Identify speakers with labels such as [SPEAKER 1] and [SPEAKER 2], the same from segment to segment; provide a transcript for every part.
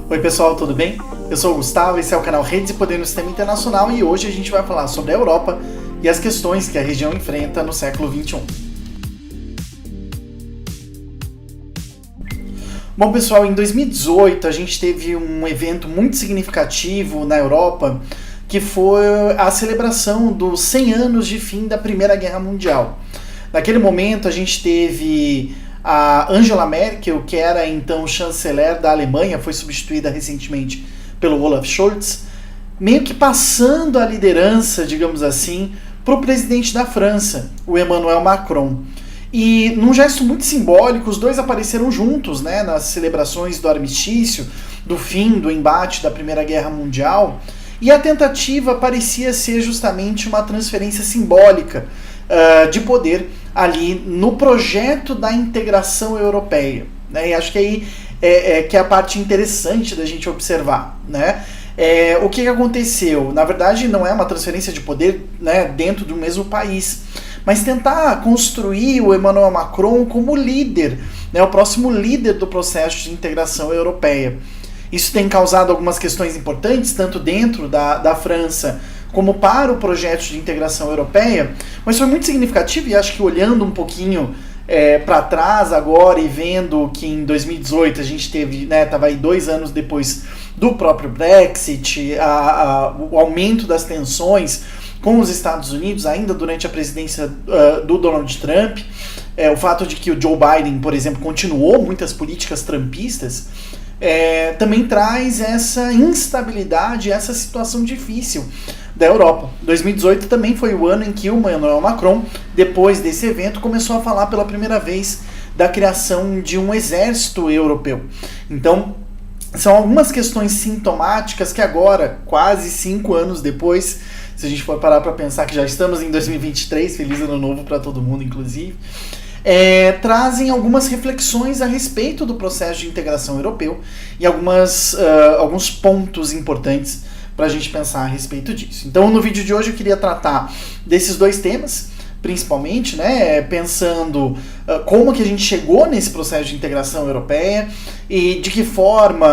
[SPEAKER 1] Oi pessoal, tudo bem? Eu sou o Gustavo, esse é o canal Redes e Poder no Sistema Internacional e hoje a gente vai falar sobre a Europa e as questões que a região enfrenta no século XXI. Bom pessoal, em 2018 a gente teve um evento muito significativo na Europa que foi a celebração dos 100 anos de fim da Primeira Guerra Mundial. Naquele momento a gente teve a Angela Merkel, que era então chanceler da Alemanha, foi substituída recentemente pelo Olaf Scholz, meio que passando a liderança, digamos assim, para o presidente da França, o Emmanuel Macron. E num gesto muito simbólico, os dois apareceram juntos, né, nas celebrações do armistício, do fim do embate da Primeira Guerra Mundial, e a tentativa parecia ser justamente uma transferência simbólica de poder ali no projeto da integração europeia, né? E acho que aí que é a parte interessante da gente observar, né? O que aconteceu? Na verdade, não é uma transferência de poder, né, dentro do mesmo país, mas tentar construir o Emmanuel Macron como líder, né, o próximo líder do processo de integração europeia. Isso tem causado algumas questões importantes, tanto dentro da França como para o projeto de integração europeia, mas foi muito significativo e acho que olhando um pouquinho para trás agora e vendo que em 2018 a gente teve, né, estava aí 2 anos depois do próprio Brexit, o aumento das tensões com os Estados Unidos, ainda durante a presidência do Donald Trump, o fato de que o Joe Biden, por exemplo, continuou muitas políticas trumpistas, também traz essa instabilidade, essa situação difícil da Europa. 2018 também foi o ano em que o Emmanuel Macron, depois desse evento, começou a falar pela primeira vez da criação de um exército europeu. Então, são algumas questões sintomáticas que agora, quase 5 anos depois, se a gente for parar para pensar que já estamos em 2023, feliz ano novo para todo mundo, inclusive, trazem algumas reflexões a respeito do processo de integração europeu e alguns pontos importantes para a gente pensar a respeito disso. Então, no vídeo de hoje eu queria tratar desses 2 temas, principalmente, né, pensando como que a gente chegou nesse processo de integração europeia e de que forma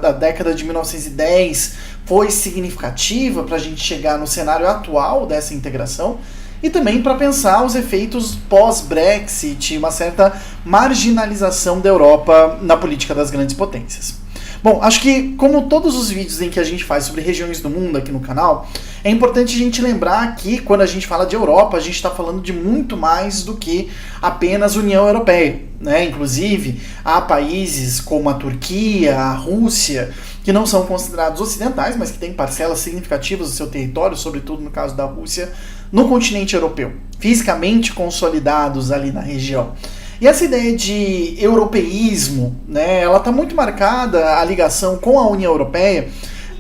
[SPEAKER 1] a década de 1910 foi significativa para a gente chegar no cenário atual dessa integração, e também para pensar os efeitos pós-Brexit e uma certa marginalização da Europa na política das grandes potências. Bom, acho que como todos os vídeos em que a gente faz sobre regiões do mundo aqui no canal, é importante a gente lembrar que quando a gente fala de Europa, a gente está falando de muito mais do que apenas União Europeia, né? Inclusive, há países como a Turquia, a Rússia, que não são considerados ocidentais, mas que têm parcelas significativas do seu território, sobretudo no caso da Rússia, no continente europeu, fisicamente consolidados ali na região. E essa ideia de europeísmo, né, ela está muito marcada, a ligação com a União Europeia.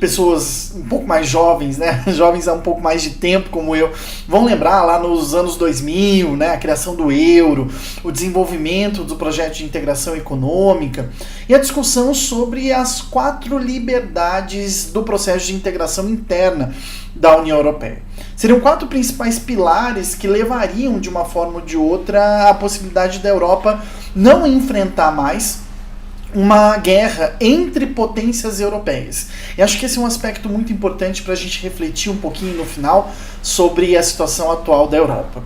[SPEAKER 1] Pessoas um pouco mais jovens, né, jovens há um pouco mais de tempo como eu, vão lembrar lá nos anos 2000, né, a criação do euro, o desenvolvimento do projeto de integração econômica e a discussão sobre as 4 liberdades do processo de integração interna da União Europeia. Seriam 4 principais pilares que levariam de uma forma ou de outra a possibilidade da Europa não enfrentar mais uma guerra entre potências europeias. E acho que esse é um aspecto muito importante para a gente refletir um pouquinho no final sobre a situação atual da Europa.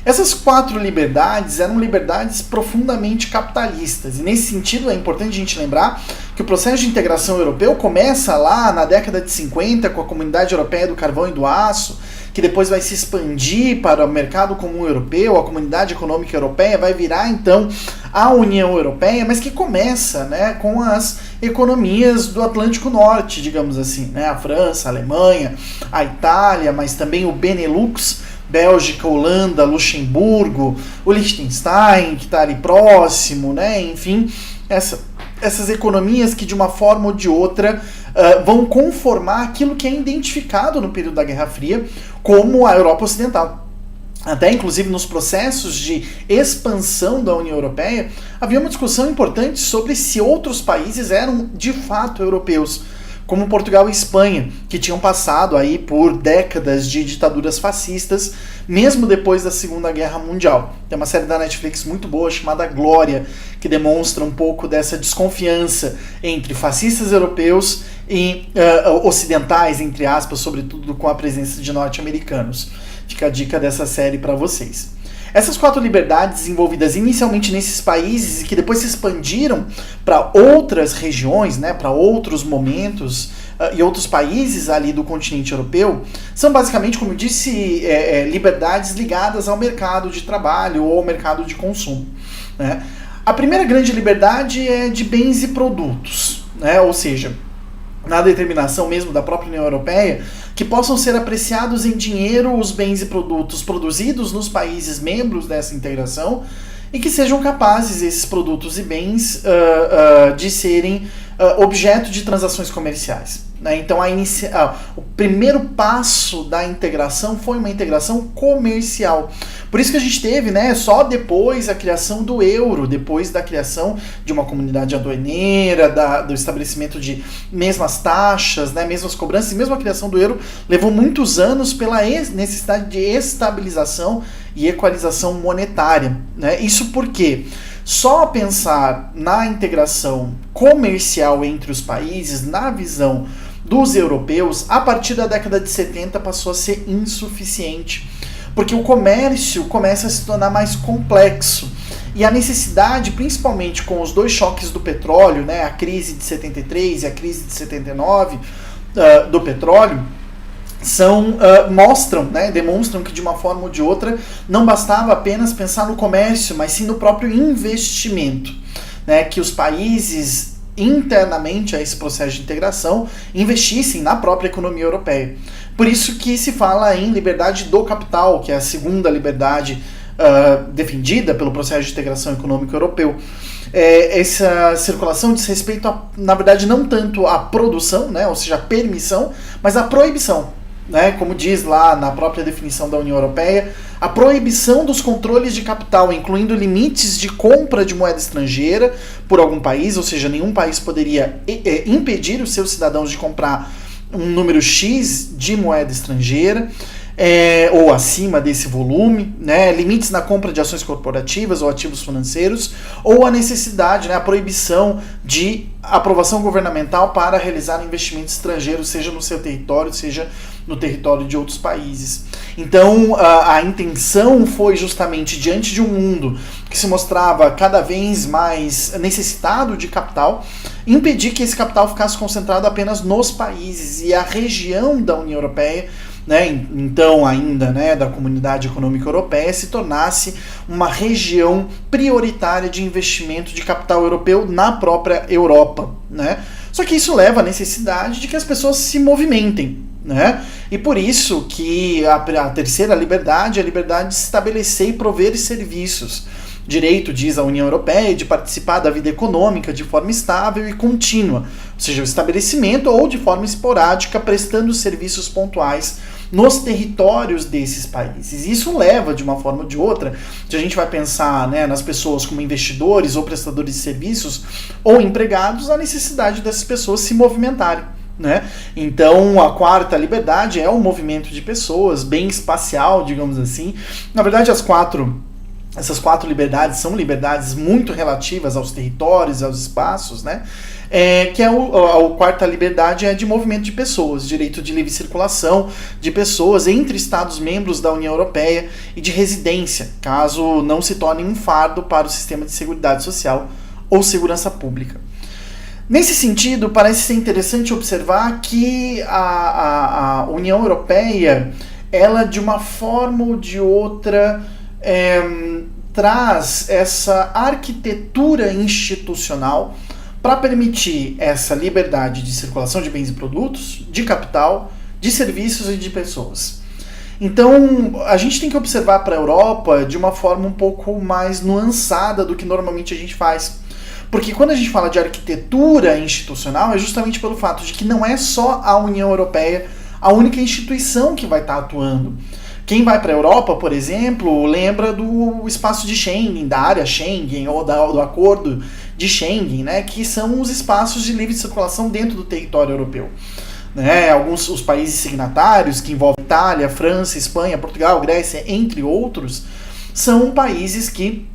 [SPEAKER 1] Essas 4 liberdades eram liberdades profundamente capitalistas, e nesse sentido é importante a gente lembrar que o processo de integração europeu começa lá na década de 50 com a Comunidade Europeia do Carvão e do Aço, que depois vai se expandir para o mercado comum europeu, a Comunidade Econômica Europeia vai virar então a União Europeia, mas que começa, né, com as economias do Atlântico Norte, digamos assim, né, a França, a Alemanha, a Itália, mas também o Benelux, Bélgica, Holanda, Luxemburgo, o Liechtenstein, que está ali próximo, né? Enfim, essas economias que de uma forma ou de outra vão conformar aquilo que é identificado no período da Guerra Fria como a Europa Ocidental. Até inclusive nos processos de expansão da União Europeia, havia uma discussão importante sobre se outros países eram de fato europeus. como Portugal e Espanha, que tinham passado aí por décadas de ditaduras fascistas, mesmo depois da Segunda Guerra Mundial. Tem uma série da Netflix muito boa chamada Glória, que demonstra um pouco dessa desconfiança entre fascistas europeus e ocidentais, entre aspas, sobretudo com a presença de norte-americanos. Fica a dica dessa série para vocês. Essas 4 liberdades desenvolvidas inicialmente nesses países e que depois se expandiram para outras regiões, né, para outros momentos e outros países ali do continente europeu, são basicamente, como eu disse, liberdades ligadas ao mercado de trabalho ou ao mercado de consumo, né? A primeira grande liberdade é de bens e produtos, né? Ou seja, na determinação mesmo da própria União Europeia, que possam ser apreciados em dinheiro os bens e produtos produzidos nos países membros dessa integração e que sejam capazes, esses produtos e bens, de serem objeto de transações comerciais, né? Então o primeiro passo da integração foi uma integração comercial. Por isso que a gente teve, né, só depois a criação do euro, depois da criação de uma comunidade aduaneira, do estabelecimento de mesmas taxas, né, mesmas cobranças, e mesmo a criação do euro levou muitos anos pela necessidade de estabilização e equalização monetária, né? Isso porque só pensar na integração comercial entre os países, na visão dos europeus, a partir da década de 70 passou a ser insuficiente, porque o comércio começa a se tornar mais complexo. E a necessidade, principalmente com os 2 choques do petróleo, né, a crise de 73 e a crise de 79 do petróleo, mostram, né, demonstram que de uma forma ou de outra não bastava apenas pensar no comércio, mas sim no próprio investimento, né, que os países internamente a esse processo de integração investissem na própria economia europeia. Por isso que se fala em liberdade do capital, que é a segunda liberdade defendida pelo processo de integração econômica europeu. Essa circulação diz respeito, na verdade, não tanto à produção, né, ou seja, a permissão, mas à proibição. Né, como diz lá na própria definição da União Europeia, a proibição dos controles de capital, incluindo limites de compra de moeda estrangeira por algum país, ou seja, nenhum país poderia impedir os seus cidadãos de comprar um número X de moeda estrangeira, ou acima desse volume, né, limites na compra de ações corporativas ou ativos financeiros, ou a necessidade, né, a proibição de aprovação governamental para realizar investimentos estrangeiros, seja no seu território, seja no território de outros países. Então, a intenção foi justamente, diante de um mundo que se mostrava cada vez mais necessitado de capital, impedir que esse capital ficasse concentrado apenas nos países, e a região da União Europeia, né, então ainda, né, da Comunidade Econômica Europeia, se tornasse uma região prioritária de investimento de capital europeu na própria Europa, né? Só que isso leva à necessidade de que as pessoas se movimentem, né? E por isso que a terceira liberdade é a liberdade de se estabelecer e prover serviços. Direito, diz a União Europeia, de participar da vida econômica de forma estável e contínua, ou seja, o estabelecimento ou de forma esporádica, prestando serviços pontuais nos territórios desses países. Isso leva, de uma forma ou de outra, se a gente vai pensar, né, nas pessoas como investidores ou prestadores de serviços ou empregados, a necessidade dessas pessoas se movimentarem, né? Então, a quarta liberdade é o movimento de pessoas, bem espacial, digamos assim. Na verdade, essas 4 liberdades são liberdades muito relativas aos territórios, aos espaços, né? Que a quarta liberdade é de movimento de pessoas, direito de livre circulação de pessoas entre Estados membros da União Europeia e de residência, caso não se torne um fardo para o sistema de seguridade social ou segurança pública. Nesse sentido, parece ser interessante observar que a União Europeia, ela de uma forma ou de outra traz essa arquitetura institucional para permitir essa liberdade de circulação de bens e produtos, de capital, de serviços e de pessoas. Então, a gente tem que observar para a Europa de uma forma um pouco mais nuançada do que normalmente a gente faz. Porque quando a gente fala de arquitetura institucional, é justamente pelo fato de que não é só a União Europeia a única instituição que vai estar atuando. Quem vai para a Europa, por exemplo, lembra do espaço de Schengen, da área Schengen, ou do acordo de Schengen, né, que são os espaços de livre circulação dentro do território europeu. Né, os países signatários, que envolvem Itália, França, Espanha, Portugal, Grécia, entre outros, são países que,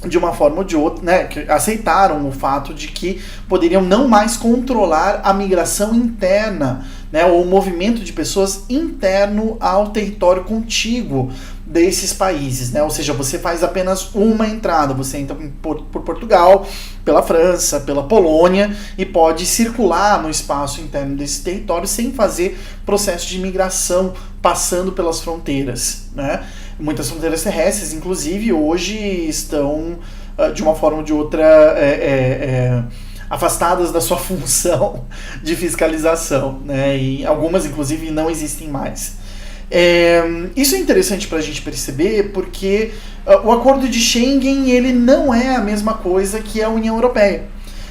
[SPEAKER 1] de uma forma ou de outra, né, que aceitaram o fato de que poderiam não mais controlar a migração interna, né, ou o movimento de pessoas interno ao território contíguo desses países, né? Ou seja, você faz apenas uma entrada, você entra por Portugal, pela França, pela Polônia e pode circular no espaço interno desse território sem fazer processo de migração passando pelas fronteiras, né? Muitas fronteiras terrestres, inclusive, hoje estão, de uma forma ou de outra, afastadas da sua função de fiscalização, né? E algumas, inclusive, não existem mais. Isso é interessante para a gente perceber porque o acordo de Schengen ele não é a mesma coisa que a União Europeia,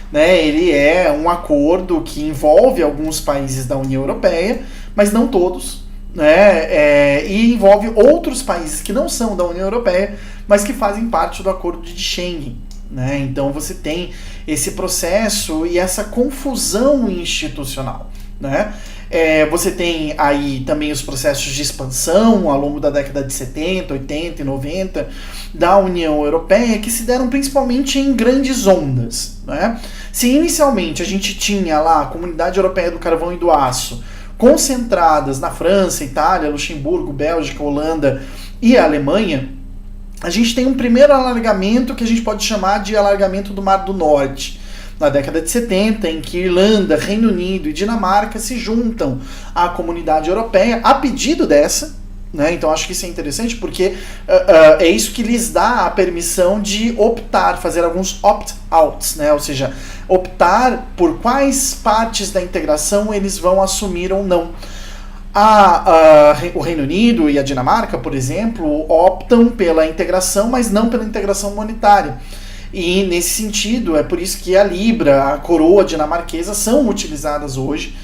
[SPEAKER 1] né? Ele é um acordo que envolve alguns países da União Europeia, mas não todos, né? E envolve outros países que não são da União Europeia, mas que fazem parte do acordo de Schengen, né? Então você tem esse processo e essa confusão institucional, né? Você tem aí também os processos de expansão ao longo da década de 70, 80 e 90 da União Europeia, que se deram principalmente em grandes ondas, né? Se inicialmente a gente tinha lá a Comunidade Europeia do Carvão e do Aço concentradas na França, Itália, Luxemburgo, Bélgica, Holanda e a Alemanha, a gente tem um primeiro alargamento que a gente pode chamar de alargamento do Mar do Norte, na década de 70, em que Irlanda, Reino Unido e Dinamarca se juntam à Comunidade Europeia a pedido dessa, né? Então acho que isso é interessante porque é isso que lhes dá a permissão de optar, fazer alguns opt-outs, né? Ou seja, optar por quais partes da integração eles vão assumir ou não. O Reino Unido e a Dinamarca, por exemplo, optam pela integração, mas não pela integração monetária. E nesse sentido, é por isso que a Libra, a coroa dinamarquesa são utilizadas hoje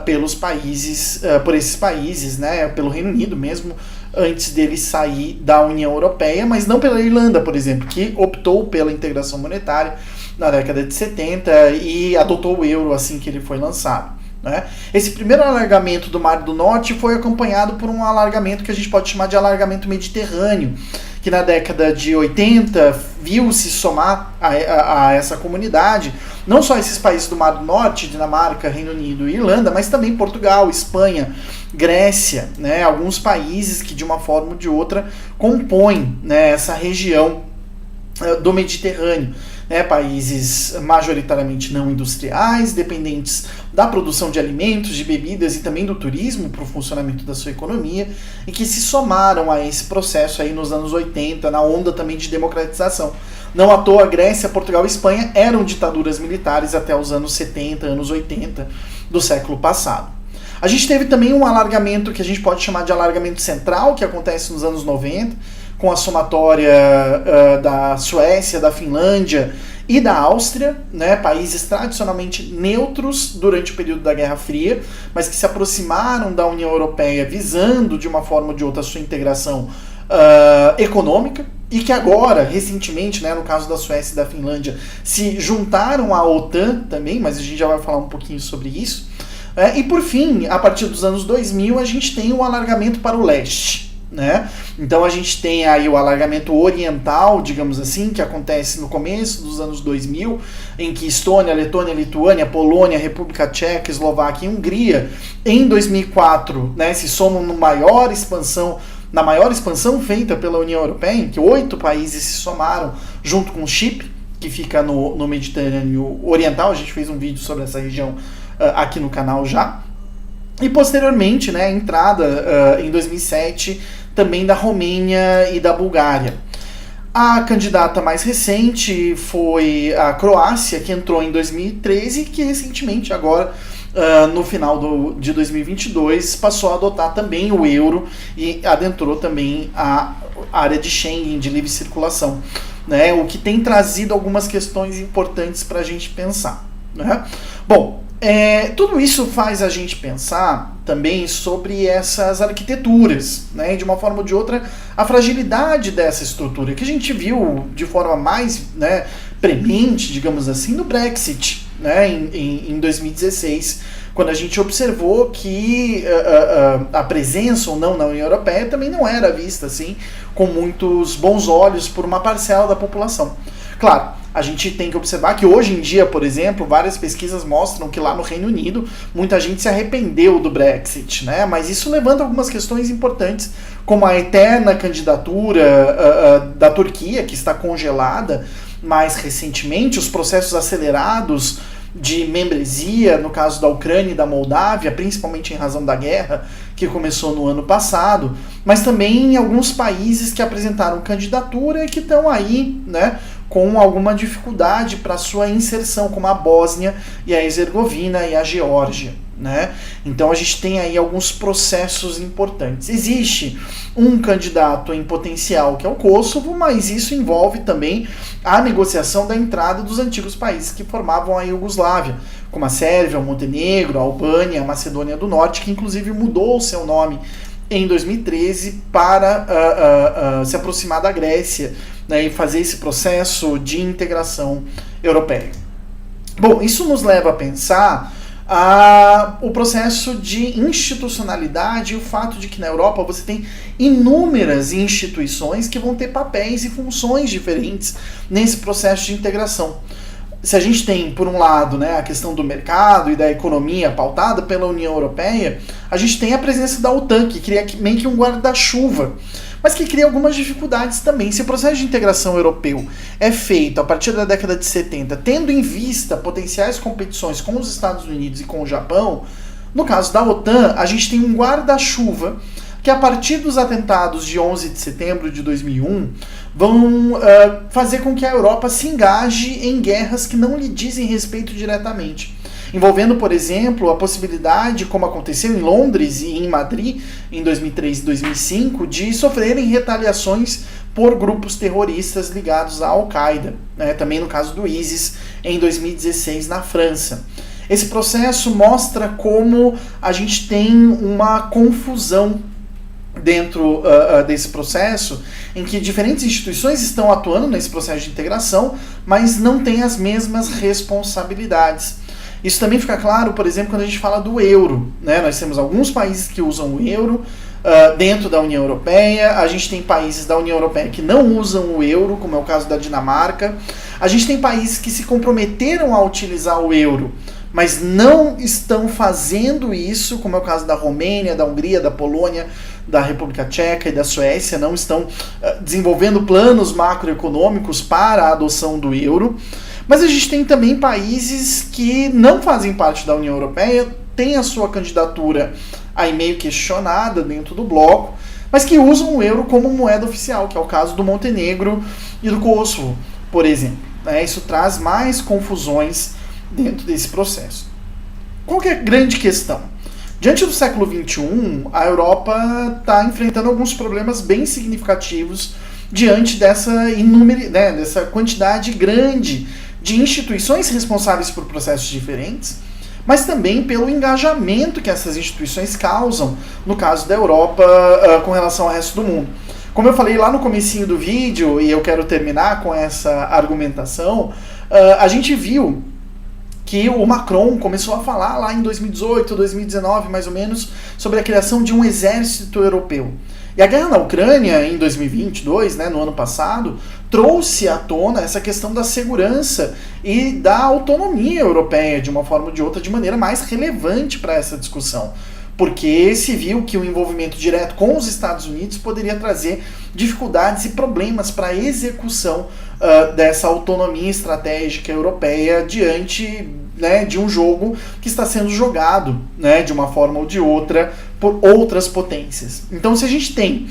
[SPEAKER 1] pelos países, por esses países, né, pelo Reino Unido mesmo, antes dele sair da União Europeia, mas não pela Irlanda, por exemplo, que optou pela integração monetária na década de 70 e adotou o euro assim que ele foi lançado, né? Esse primeiro alargamento do Mar do Norte foi acompanhado por um alargamento que a gente pode chamar de alargamento mediterrâneo, que na década de 80 viu-se somar a essa comunidade, não só esses países do Mar do Norte, Dinamarca, Reino Unido e Irlanda, mas também Portugal, Espanha, Grécia, né, alguns países que de uma forma ou de outra compõem, né, essa região do Mediterrâneo, né, países majoritariamente não industriais, dependentes da produção de alimentos, de bebidas e também do turismo para o funcionamento da sua economia, e que se somaram a esse processo aí nos anos 80, na onda também de democratização. Não à toa, Grécia, Portugal e Espanha eram ditaduras militares até os anos 70, anos 80 do século passado. A gente teve também um alargamento que a gente pode chamar de alargamento central, que acontece nos anos 90, com a somatória da Suécia, da Finlândia e da Áustria, né, países tradicionalmente neutros durante o período da Guerra Fria, mas que se aproximaram da União Europeia visando de uma forma ou de outra a sua integração econômica, e que agora, recentemente, né, no caso da Suécia e da Finlândia, se juntaram à OTAN também, mas a gente já vai falar um pouquinho sobre isso. E por fim, a partir dos anos 2000, a gente tem o alargamento para o leste, né? Então a gente tem aí o alargamento oriental, digamos assim, que acontece no começo dos anos 2000, em que Estônia, Letônia, Lituânia, Polônia, República Tcheca, Eslováquia e Hungria, em 2004, né, se somam na maior expansão feita pela União Europeia, em que 8 países se somaram, junto com Chipre, que fica no Mediterrâneo Oriental. A gente fez um vídeo sobre essa região aqui no canal já. E posteriormente, né, a entrada em 2007 também da Romênia e da Bulgária. A candidata mais recente foi a Croácia, que entrou em 2013 e que recentemente, agora no final de 2022, passou a adotar também o euro e adentrou também a área de Schengen, de livre circulação, né, o que tem trazido algumas questões importantes para a gente pensar, né? Bom, tudo isso faz a gente pensar também sobre essas arquiteturas, né? De uma forma ou de outra, a fragilidade dessa estrutura, que a gente viu de forma mais, né, premente, digamos assim, no Brexit, né, em 2016, quando a gente observou que a presença ou não na União Europeia também não era vista assim com muitos bons olhos por uma parcela da população. Claro, a gente tem que observar que hoje em dia, por exemplo, várias pesquisas mostram que lá no Reino Unido muita gente se arrependeu do Brexit, né? Mas isso levanta algumas questões importantes, como a eterna candidatura da Turquia, que está congelada mais recentemente, os processos acelerados de membresia, no caso da Ucrânia e da Moldávia, principalmente em razão da guerra que começou no ano passado, mas também em alguns países que apresentaram candidatura e que estão aí, né, com alguma dificuldade para sua inserção, como a Bósnia e a Herzegovina e a Geórgia, né? Então a gente tem aí alguns processos importantes. Existe um candidato em potencial, que é o Kosovo, mas isso envolve também a negociação da entrada dos antigos países que formavam a Iugoslávia, como a Sérvia, o Montenegro, a Albânia, a Macedônia do Norte, que inclusive mudou o seu nome em 2013 para se aproximar da Grécia, né, e fazer esse processo de integração europeia. Bom, isso nos leva a pensar o processo de institucionalidade e o fato de que na Europa você tem inúmeras instituições que vão ter papéis e funções diferentes nesse processo de integração. Se a gente tem, por um lado, né, a questão do mercado e da economia pautada pela União Europeia, a gente tem a presença da OTAN, que cria meio que um guarda-chuva, mas que cria algumas dificuldades também. Se o processo de integração europeu é feito a partir da década de 70, tendo em vista potenciais competições com os Estados Unidos e com o Japão, no caso da OTAN, a gente tem um guarda-chuva que a partir dos atentados de 11 de setembro de 2001 vão fazer com que a Europa se engaje em guerras que não lhe dizem respeito diretamente, envolvendo, por exemplo, a possibilidade, como aconteceu em Londres e em Madrid em 2003 e 2005, de sofrerem retaliações por grupos terroristas ligados à Al-Qaeda, né? Também no caso do ISIS em 2016 na França. Esse processo mostra como a gente tem uma confusão dentro desse processo, em que diferentes instituições estão atuando nesse processo de integração, mas não têm as mesmas responsabilidades. Isso também fica claro, por exemplo, quando a gente fala do euro, né? Nós temos alguns países que usam o euro dentro da União Europeia, a gente tem países da União Europeia que não usam o euro, como é o caso da Dinamarca, a gente tem países que se comprometeram a utilizar o euro, mas não estão fazendo isso, como é o caso da Romênia, da Hungria, da Polônia, da República Tcheca e da Suécia, não estão desenvolvendo planos macroeconômicos para a adoção do euro. Mas a gente tem também países que não fazem parte da União Europeia, têm a sua candidatura aí meio questionada dentro do bloco, mas que usam o euro como moeda oficial, que é o caso do Montenegro e do Kosovo, por exemplo. Isso traz mais confusões dentro desse processo. Qual que é a grande questão? Diante do século XXI, a Europa está enfrentando alguns problemas bem significativos diante dessa dessa quantidade grande de instituições responsáveis por processos diferentes, mas também pelo engajamento que essas instituições causam, no caso da Europa, com relação ao resto do mundo. Como eu falei lá no comecinho do vídeo, e eu quero terminar com essa argumentação, a gente viu que o Macron começou a falar lá em 2018, 2019, mais ou menos, sobre a criação de um exército europeu. E a guerra na Ucrânia, em 2022, né, no ano passado, trouxe à tona essa questão da segurança e da autonomia europeia, de uma forma ou de outra, de maneira mais relevante para essa discussão. Porque se viu que o envolvimento direto com os Estados Unidos poderia trazer dificuldades e problemas para a execução dessa autonomia estratégica europeia diante, né, de um jogo que está sendo jogado, né, de uma forma ou de outra por outras potências. Então, se a gente tem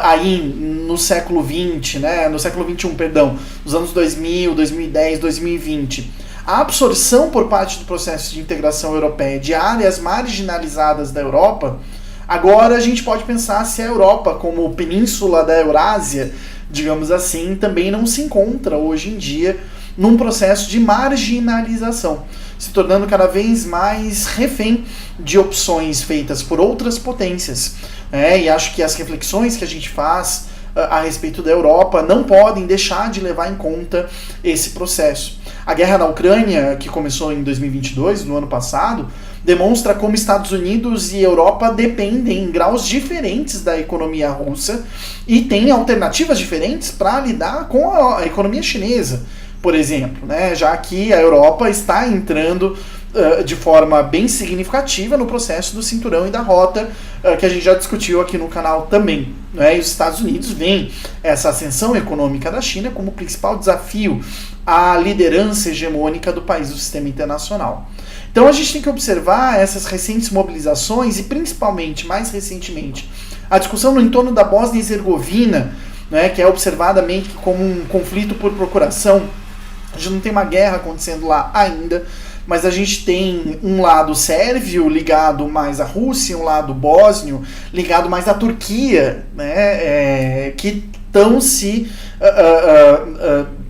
[SPEAKER 1] aí no século XX, né, no século XXI, perdão, nos anos 2000, 2010, 2020, a absorção por parte do processo de integração europeia de áreas marginalizadas da Europa, agora a gente pode pensar se a Europa, como península da Eurásia, digamos assim, também não se encontra hoje em dia num processo de marginalização, se tornando cada vez mais refém de opções feitas por outras potências. E acho que as reflexões que a gente faz a respeito da Europa não podem deixar de levar em conta esse processo. A guerra na Ucrânia, que começou em 2022, no ano passado, demonstra como Estados Unidos e Europa dependem em graus diferentes da economia russa e têm alternativas diferentes para lidar com a economia chinesa, por exemplo, né? Já que a Europa está entrando de forma bem significativa no processo do cinturão e da rota, que a gente já discutiu aqui no canal também, né? E os Estados Unidos veem essa ascensão econômica da China como o principal desafio à liderança hegemônica do país do sistema internacional. Então a gente tem que observar essas recentes mobilizações e principalmente, mais recentemente, a discussão no entorno da Bósnia e Herzegovina, né, que é observadamente como um conflito por procuração. A gente não tem uma guerra acontecendo lá ainda, mas a gente tem um lado sérvio ligado mais à Rússia, um lado bósnio ligado mais à Turquia, né, que estão se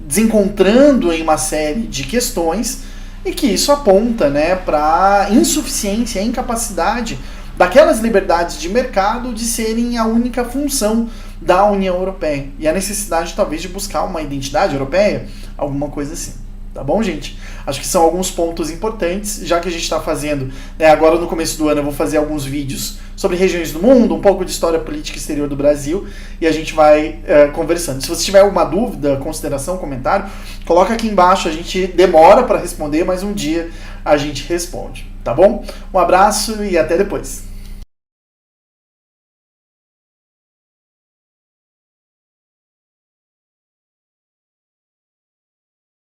[SPEAKER 1] desencontrando em uma série de questões e que isso aponta, né, para a insuficiência, a incapacidade daquelas liberdades de mercado de serem a única função da União Europeia e a necessidade talvez de buscar uma identidade europeia, alguma coisa assim. Tá bom, gente? Acho que são alguns pontos importantes, já que a gente está fazendo, né, agora no começo do ano eu vou fazer alguns vídeos sobre regiões do mundo, um pouco de história política exterior do Brasil, e a gente vai conversando. Se você tiver alguma dúvida, consideração, comentário, coloca aqui embaixo, a gente demora para responder, mas um dia a gente responde, tá bom? Um abraço e até depois.